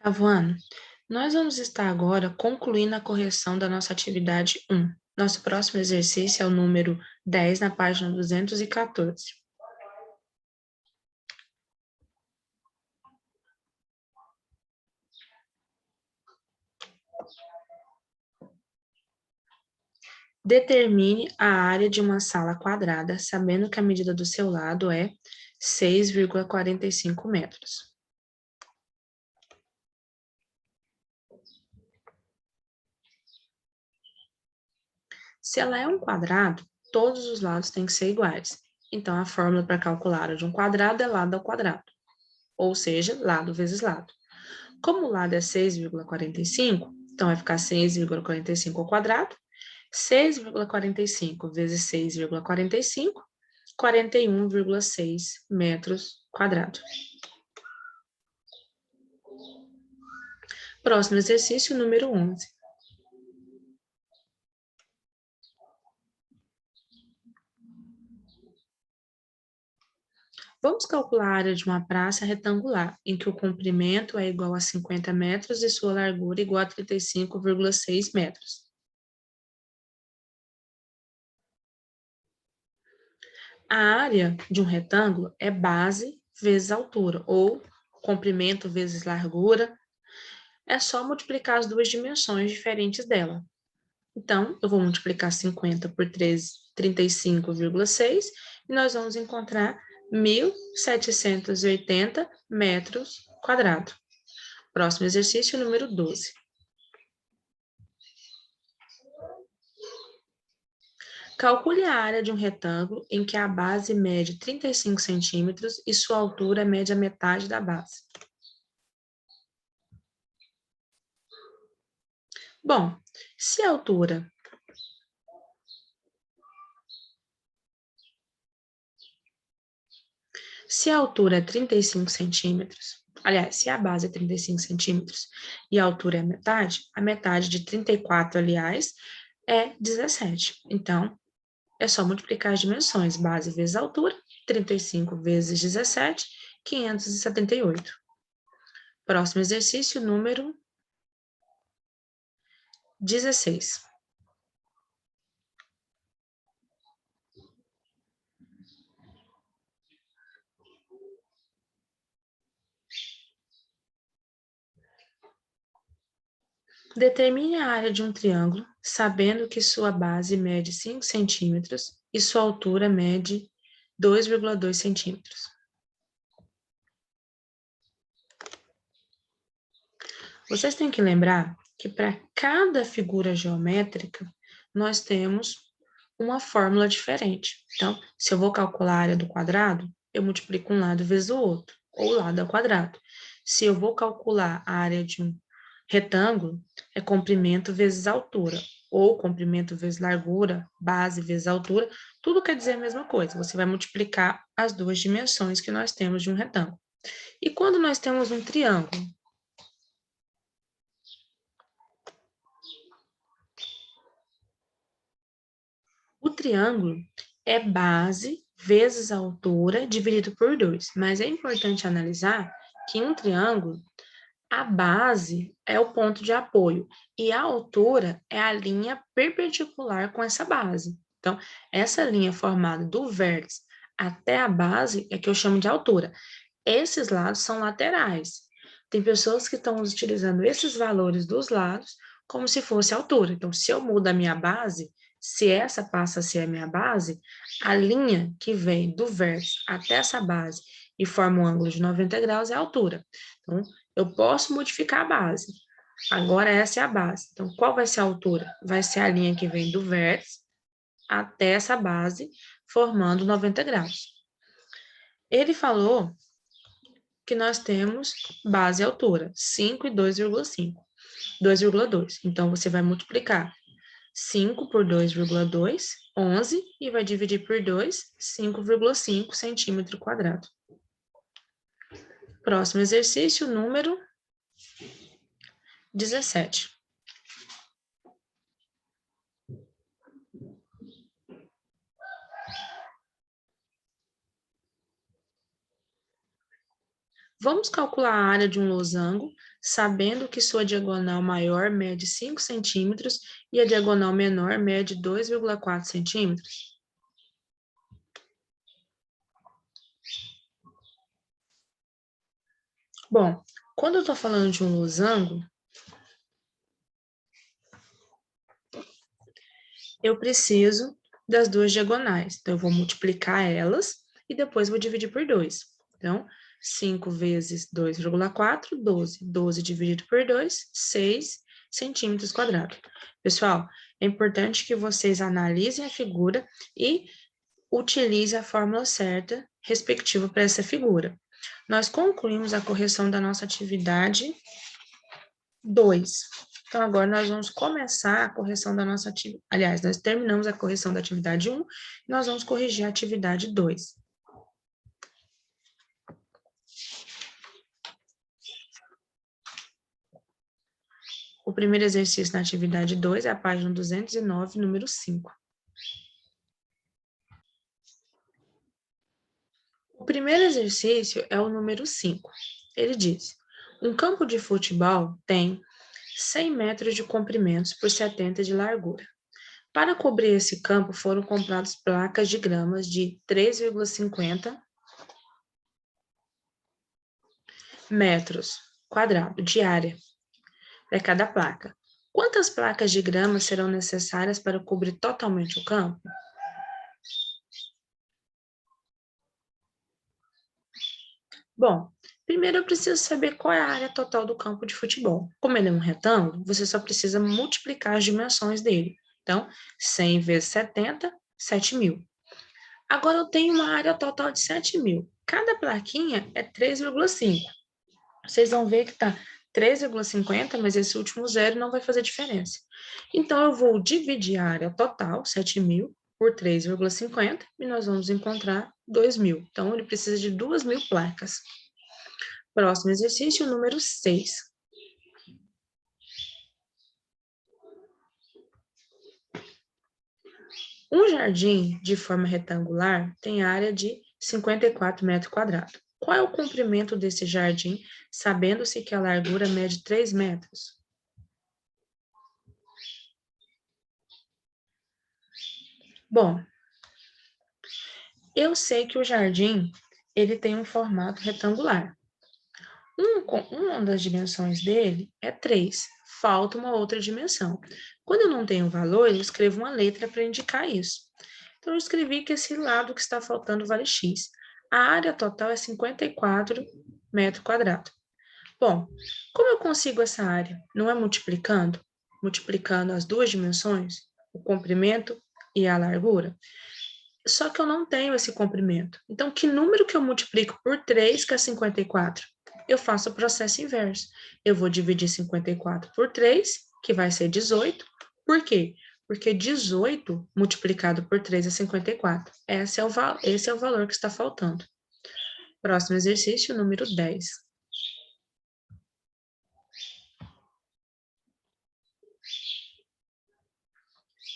Ano, nós vamos estar agora concluindo a correção da nossa atividade 1. Nosso próximo exercício é o número 10, na página 214. Determine a área de uma sala quadrada, sabendo que a medida do seu lado é 6,45 metros. Se ela é um quadrado, todos os lados têm que ser iguais. Então, a fórmula para calcular a área de um quadrado é lado ao quadrado, ou seja, lado vezes lado. Como o lado é 6,45, então vai ficar 6,45 ao quadrado, 6,45 vezes 6,45, 41,6 metros quadrados. Próximo exercício, número 11. Vamos calcular a área de uma praça retangular, em que o comprimento é igual a 50 metros e sua largura igual a 35,6 metros. A área de um retângulo é base vezes altura, ou comprimento vezes largura. É só multiplicar as duas dimensões diferentes dela. Então, eu vou multiplicar 50 por 35,6 e nós vamos encontrar 1.780 metros quadrados. Próximo exercício, número 12. Calcule a área de um retângulo em que a base mede 35 centímetros e sua altura mede a metade da base. Bom, se a altura é 35 centímetros, aliás, se a base é 35 centímetros e a altura é a metade de 34, aliás, é 17. Então, é só multiplicar as dimensões, base vezes altura, 35 vezes 17, 578. Próximo exercício, número 16. Determine a área de um triângulo, sabendo que sua base mede 5 centímetros e sua altura mede 2,2 centímetros. Vocês têm que lembrar que para cada figura geométrica, nós temos uma fórmula diferente. Então, se eu vou calcular a área do quadrado, eu multiplico um lado vezes o outro, ou lado ao quadrado. Se eu vou calcular a área de um retângulo, é comprimento vezes altura, ou comprimento vezes largura, base vezes altura, tudo quer dizer a mesma coisa. Você vai multiplicar as duas dimensões que nós temos de um retângulo. E quando nós temos um triângulo? O triângulo é base vezes a altura dividido por 2, mas é importante analisar que em um triângulo, a base é o ponto de apoio e a altura é a linha perpendicular com essa base. Então, essa linha formada do vértice até a base é que eu chamo de altura. Esses lados são laterais. Tem pessoas que estão utilizando esses valores dos lados como se fosse altura. Então, se eu mudo a minha base, se essa passa a ser a minha base, a linha que vem do vértice até essa base e forma um ângulo de 90 graus é a altura. Então, eu posso modificar a base. Agora, essa é a base. Então, qual vai ser a altura? Vai ser a linha que vem do vértice até essa base, formando 90 graus. Ele falou que nós temos base e altura, 5 e 2,5, 2,2. Então, você vai multiplicar 5 por 2,2, 11, e vai dividir por 2, 5,5 centímetro quadrado. Próximo exercício, número 17. Vamos calcular a área de um losango, sabendo que sua diagonal maior mede 5 centímetros e a diagonal menor mede 2,4 centímetros. Bom, quando eu estou falando de um losango, eu preciso das duas diagonais. Então, eu vou multiplicar elas e depois vou dividir por 2. Então, 5 vezes 2,4, 12. 12 dividido por 2, 6 centímetros quadrados. Pessoal, é importante que vocês analisem a figura e utilizem a fórmula certa respectiva para essa figura. Nós concluímos a correção da nossa atividade 2. Então, agora nós vamos começar a correção da nossa atividade. Aliás, nós terminamos a correção da atividade 1 e nós vamos corrigir a atividade 2. O primeiro exercício na atividade 2 é a página 209, número 5. O primeiro exercício é o número 5. Ele diz: um campo de futebol tem 100 metros de comprimento por 70 de largura. Para cobrir esse campo, foram compradas placas de gramas de 3,50 metros quadrados de área para cada placa. Quantas placas de grama serão necessárias para cobrir totalmente o campo? Bom, primeiro eu preciso saber qual é a área total do campo de futebol. Como ele é um retângulo, você só precisa multiplicar as dimensões dele. Então, 100 vezes 70, 7.000. Agora eu tenho uma área total de 7.000. Cada plaquinha é 3,5. Vocês vão ver que está 3,50, mas esse último zero não vai fazer diferença. Então, eu vou dividir a área total, 7.000, por 3,50, e nós vamos encontrar 2.000. Então, ele precisa de 2.000 placas. Próximo exercício, número 6. Um jardim de forma retangular tem área de 54 metros quadrados. Qual é o comprimento desse jardim, sabendo-se que a largura mede 3 metros? Bom, eu sei que o jardim ele tem um formato retangular. Uma das dimensões dele é 3. Falta uma outra dimensão. Quando eu não tenho valor, eu escrevo uma letra para indicar isso. Então, eu escrevi que esse lado que está faltando vale x. A área total é 54 metros quadrados. Bom, como eu consigo essa área? Não é multiplicando? Multiplicando as duas dimensões, o comprimento e a largura? Só que eu não tenho esse comprimento. Então, que número que eu multiplico por 3, que é 54? Eu faço o processo inverso. Eu vou dividir 54 por 3, que vai ser 18. Por quê? Porque 18 multiplicado por 3 é 54. Esse é o valor que está faltando. Próximo exercício, número 10.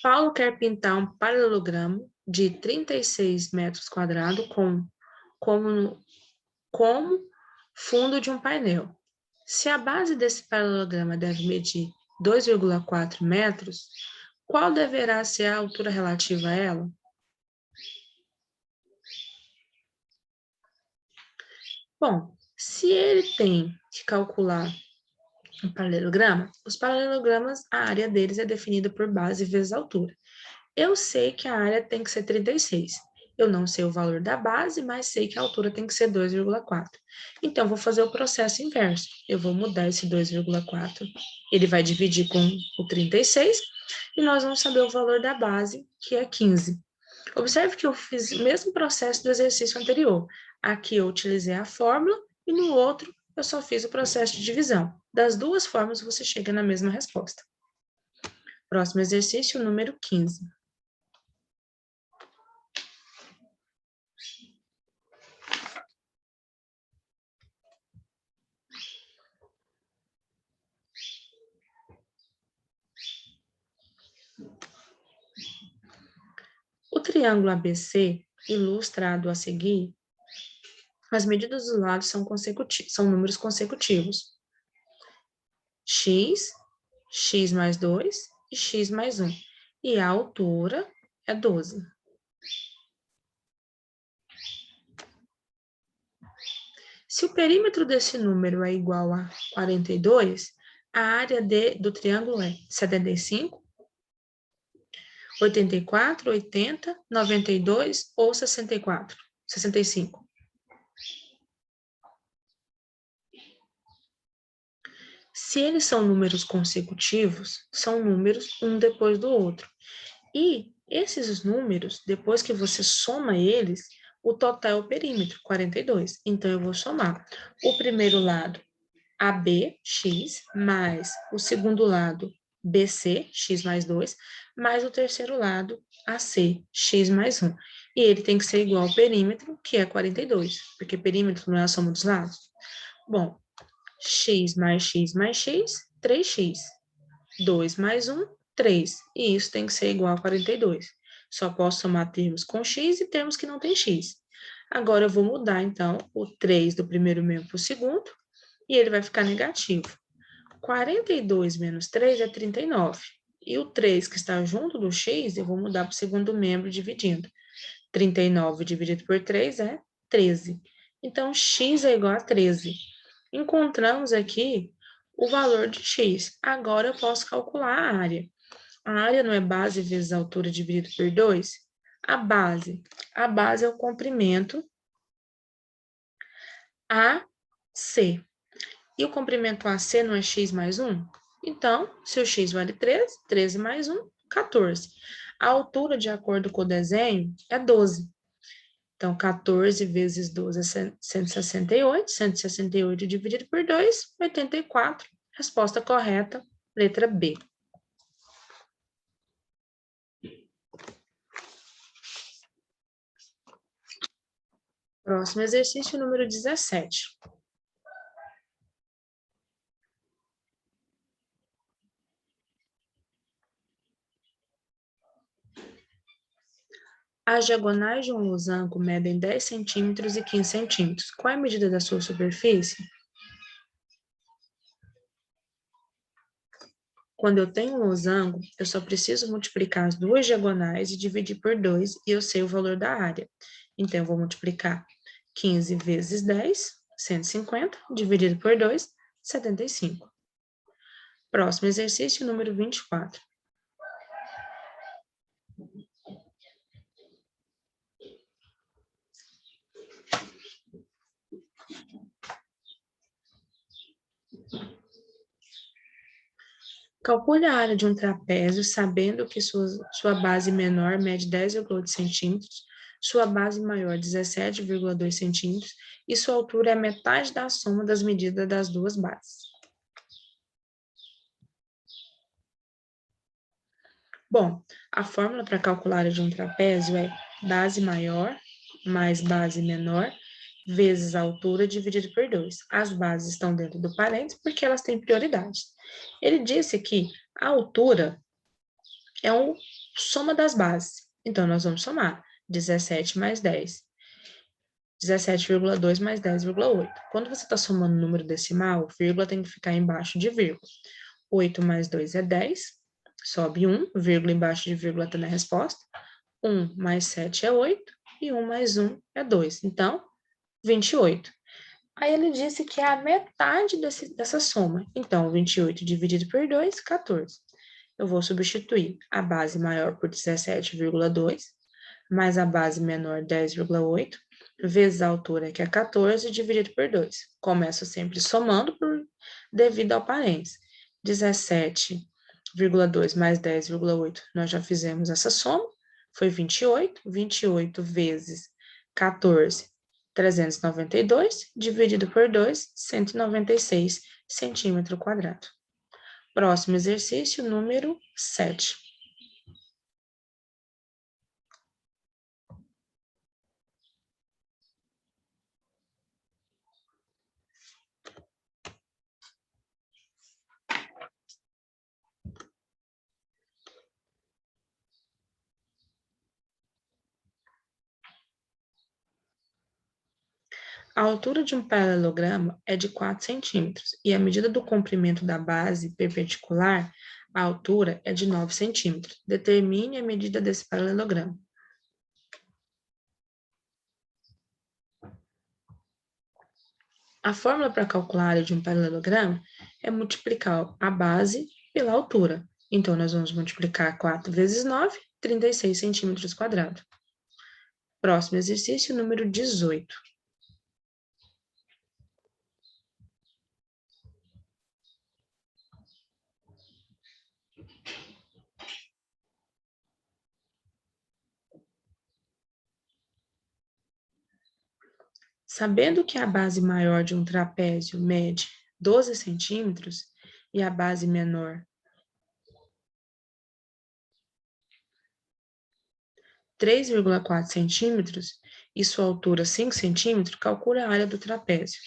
Paulo quer pintar um paralelogramo de 36 metros quadrados como fundo de um painel. Se a base desse paralelograma deve medir 2,4 metros, qual deverá ser a altura relativa a ela? Bom, se ele tem que calcular um paralelograma, os paralelogramas, a área deles é definida por base vezes altura. Eu sei que a área tem que ser 36. Eu não sei o valor da base, mas sei que a altura tem que ser 2,4. Então, vou fazer o processo inverso. Eu vou mudar esse 2,4. Ele vai dividir com o 36 e nós vamos saber o valor da base, que é 15. Observe que eu fiz o mesmo processo do exercício anterior. Aqui eu utilizei a fórmula e no outro eu só fiz o processo de divisão. Das duas formas você chega na mesma resposta. Próximo exercício, número 15. O triângulo ABC, ilustrado a seguir, As medidas dos lados são números consecutivos. X, x mais 2 e x mais 1. E a altura é 12. Se o perímetro desse número é igual a 42, a área do triângulo é 75, 84, 80, 92 ou 64, 65. Se eles são números consecutivos, são números um depois do outro. E esses números, depois que você soma eles, o total é o perímetro, 42. Então, eu vou somar o primeiro lado, ABx, mais o segundo lado, BC, x mais 2, mais o terceiro lado, AC, x mais 1. E ele tem que ser igual ao perímetro, que é 42, porque perímetro não é a soma dos lados. Bom, x mais x mais x, 3x. 2 mais 1, 3. E isso tem que ser igual a 42. Só posso somar termos com x e termos que não tem x. Agora, eu vou mudar, então, o 3 do primeiro membro para o segundo, e ele vai ficar negativo. 42 menos 3 é 39. E o 3 que está junto do x, eu vou mudar para o segundo membro dividindo. 39 dividido por 3 é 13. Então, x é igual a 13. Encontramos aqui o valor de x. Agora eu posso calcular a área. A área não é base vezes a altura dividido por 2? A base é o comprimento AC. E o comprimento AC não é x mais 1? Então, se o x vale 13, 13 mais 1, 14. A altura, de acordo com o desenho, é 12. Então, 14 vezes 12 é 168. 168 dividido por 2, 84. Resposta correta, letra B. Próximo exercício, número 17. As diagonais de um losango medem 10 centímetros e 15 centímetros. Qual é a medida da sua superfície? Quando eu tenho um losango, eu só preciso multiplicar as duas diagonais e dividir por 2, e eu sei o valor da área. Então, eu vou multiplicar 15 vezes 10, 150, dividido por 2, 75. Próximo exercício, número 24. Calcule a área de um trapézio sabendo que sua base menor mede 10,8 centímetros, sua base maior 17,2 centímetros e sua altura é metade da soma das medidas das duas bases. Bom, a fórmula para calcular a área de um trapézio é base maior mais base menor vezes a altura dividido por 2. As bases estão dentro do parênteses porque elas têm prioridade. Ele disse que a altura é a soma das bases. Então, nós vamos somar 17 mais 10. 17,2 mais 10,8. Quando você está somando número decimal, vírgula tem que ficar embaixo de vírgula. 8 mais 2 é 10, sobe 1, vírgula embaixo de vírgula está na resposta. 1 mais 7 é 8, e 1 mais 1 é 2. Então, 28. Aí ele disse que é a metade dessa soma. Então, 28 dividido por 2, 14. Eu vou substituir a base maior por 17,2, mais a base menor 10,8, vezes a altura, que é 14, dividido por 2. Começo sempre somando devido ao parênteses. 17,2 mais 10,8, nós já fizemos essa soma, foi 28. 28 vezes 14, 392, dividido por 2, 196 centímetro quadrado. Próximo exercício, número 7. A altura de um paralelogramo é de 4 centímetros e a medida do comprimento da base perpendicular à altura é de 9 centímetros. Determine a medida desse paralelogramo. A fórmula para calcular a área de um paralelogramo é multiplicar a base pela altura. Então, nós vamos multiplicar 4 vezes 9, 36 centímetros quadrados. Próximo exercício, número 18. Sabendo que a base maior de um trapézio mede 12 centímetros e a base menor 3,4 centímetros e sua altura 5 centímetros, calcule a área do trapézio.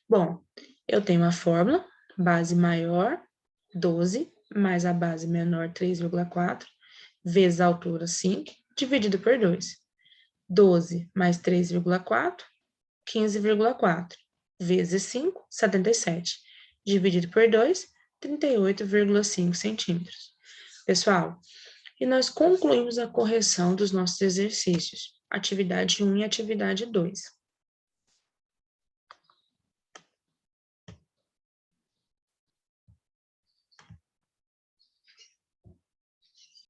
Bom, eu tenho a fórmula, base maior, 12, mais a base menor, 3,4, vezes a altura, 5, dividido por 2. 12 mais 3,4, 15,4, vezes 5, 77, dividido por 2, 38,5 centímetros. Pessoal, e nós concluímos a correção dos nossos exercícios, atividade 1 e atividade 2.